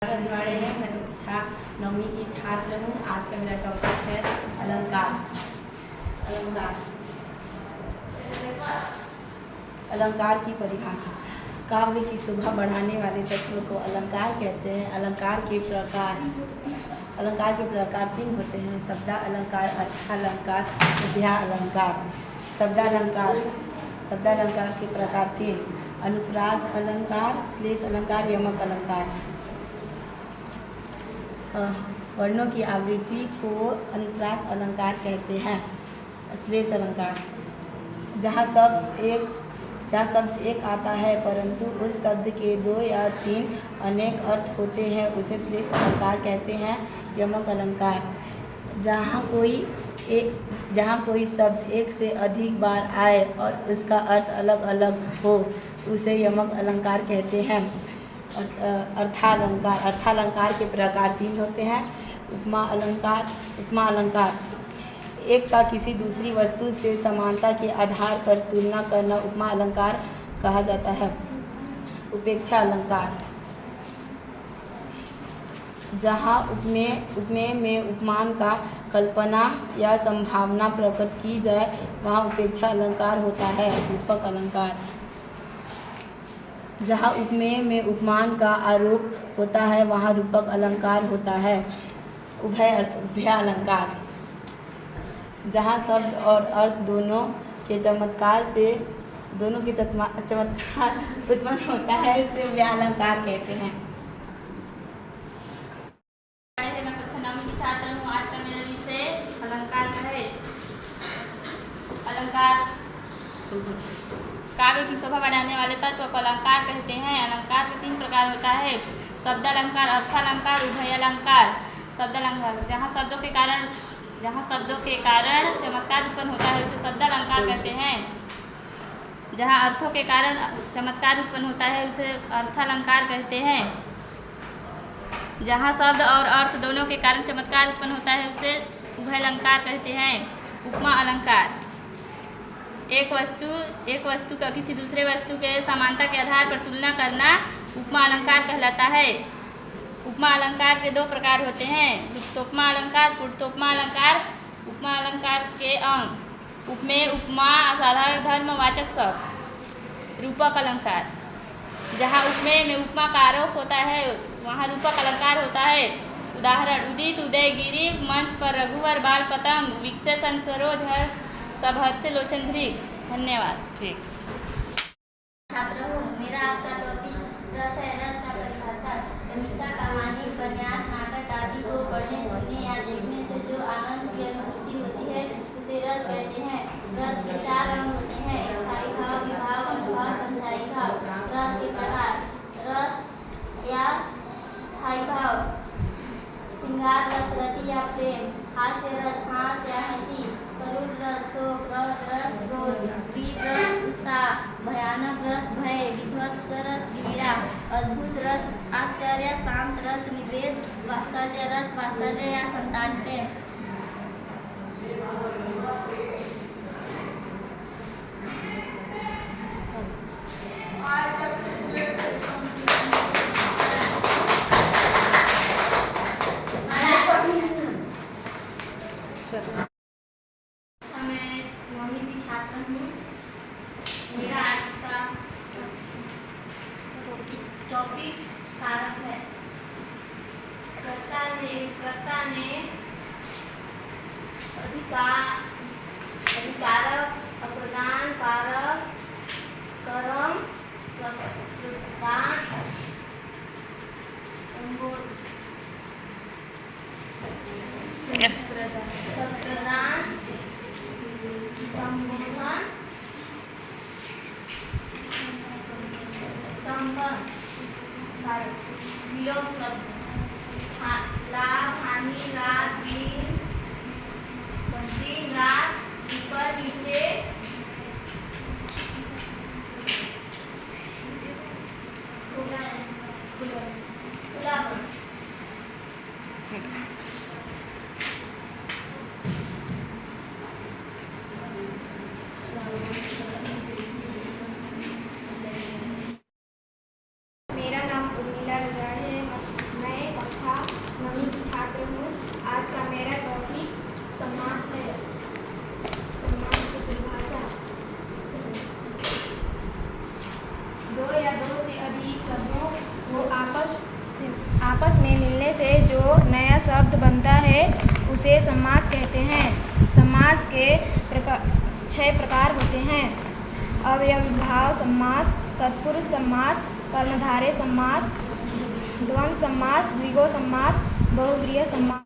रजवाड़े हैं। मैं कक्षा 9वीं की छात्र हूँ। आज का मेरा टॉपिक है अलंकार। अलंकार की परिभाषा। काव्य की शोभा बढ़ाने वाले तत्व को अलंकार कहते हैं। अलंकार के प्रकार 3 होते हैं: शब्दालंकार, अर्थालंकार, उभयालंकार। शब्दालंकार के प्रकार 3: अनुप्रास अलंकार, श्लेष अलंकार, यमक अलंकार। वर्णों की आवृत्ति को अनुप्रास अलंकार कहते हैं। श्लेष अलंकार, जहाँ शब्द एक आता है परंतु उस शब्द के 2 या 3 अनेक अर्थ होते हैं, उसे श्लेष अलंकार कहते हैं। यमक अलंकार, जहाँ कोई शब्द एक से अधिक बार आए और उसका अर्थ अलग अलग हो, उसे यमक अलंकार कहते हैं। अर्थालंकार के प्रकार 3 होते हैं: उपमा अलंकार, एक का किसी दूसरी वस्तु से समानता के आधार पर तुलना करना उपमा अलंकार कहा जाता है। उपेक्षा अलंकार, जहाँ उपमेय में उपमान का कल्पना या संभावना प्रकट की जाए, वहाँ उपेक्षा अलंकार होता है। रूपक अलंकार, जहाँ उपमेय में उपमान का आरोप होता है, वहाँ रूपक अलंकार होता है। उभयालंकार, जहाँ शब्द और अर्थ दोनों के चमत्कार उत्पन्न होता है, इसे उभयालंकार कहते हैं। मैं कक्षा 9वीं की छात्र हूँ। आज का मेरा विषय अलंकार का है। अलंकार काव्य की शोभा बढ़ाने वाले तत्व को अलंकार कहते हैं। अलंकार के 3 प्रकार होता है: शब्दालंकार, अर्थालंकार, उभयालंकार। शब्दालंकार, जहाँ शब्दों के कारण चमत्कार उत्पन्न होता है, उसे शब्दालंकार कहते हैं। जहाँ अर्थों के कारण चमत्कार उत्पन्न होता है, उसे अर्थालंकार कहते हैं। जहाँ शब्द और अर्थ दोनों के कारण चमत्कार उत्पन्न होता है, उसे उभयालंकार कहते हैं। उपमा अलंकार, एक वस्तु का किसी दूसरे वस्तु के समानता के आधार पर तुलना करना उपमा अलंकार कहलाता है। उपमा अलंकार के 2 प्रकार होते हैं: गुप्तोपमा अलंकार, पूर्णोपमा अलंकार। उपमा अलंकार के अंग: उपमेय, उपमा, असाधारण, धर्मवाचक शब्द। रूपक अलंकार, जहाँ उपमेय में उपमा का आरोप होता है, वहाँ रूपक अलंकार होता है। उदाहरण: उदित, उदय, गिरि, मंच पर रघुवर, बाल, पतंग, विक्षेषण, सरोज, सब हर्षे लोचन धृग। धन्यवाद। ठीक। छात्र हूँ। मेरा आज का टॉपिक रस है। रस का परिभाषा: कविता, कहानी, उपन्यास, नाटक आदि को पढ़ने, सुनने या देखने से जो आनंद की अनुभूति होती है, उसे रस कहते हैं। रस के 4 अंग होते हैं: स्थायी भाव, विभाव, अनुभाव, संचारी भाव। रस के प्रकार: रस या स्थायी भाव: श्रृंगार रस, रति या प्रेम। हास्य रस, हास या हंसी। करुण रस, शोक रस, क्रोध। वीर रस, उत्साह। भयानक रस, भय। विभत्स रस, पीड़ा। अद्भुत रस, आश्चर्य। शांत रस, निवेद। वात्सल्य रस, वात्सल्य या संतान प्रेम। मैं 9वीं की छात्र हूँ। मेरा आज का टॉपिक कारक है। कर्ता ने अधिकारक, अप्रदान कारक, कर्म, प्रदान, संप्रदान, संबोधन, संबंध कारक। विलोप शब्द: लाभ, हानि, रात, दिन, रात, ऊपर, नीचे, खुला। मेरा नाम उर्मिला रजाई है। मैं जोड़ने से जो नया शब्द बनता है उसे समास कहते हैं। समास के 6 प्रकार होते हैं: अव्ययीभाव समास, तत्पुरुष समास, कर्मधारय समास, द्वंद्व समास, द्विगु समास, बहुव्रीहि समास।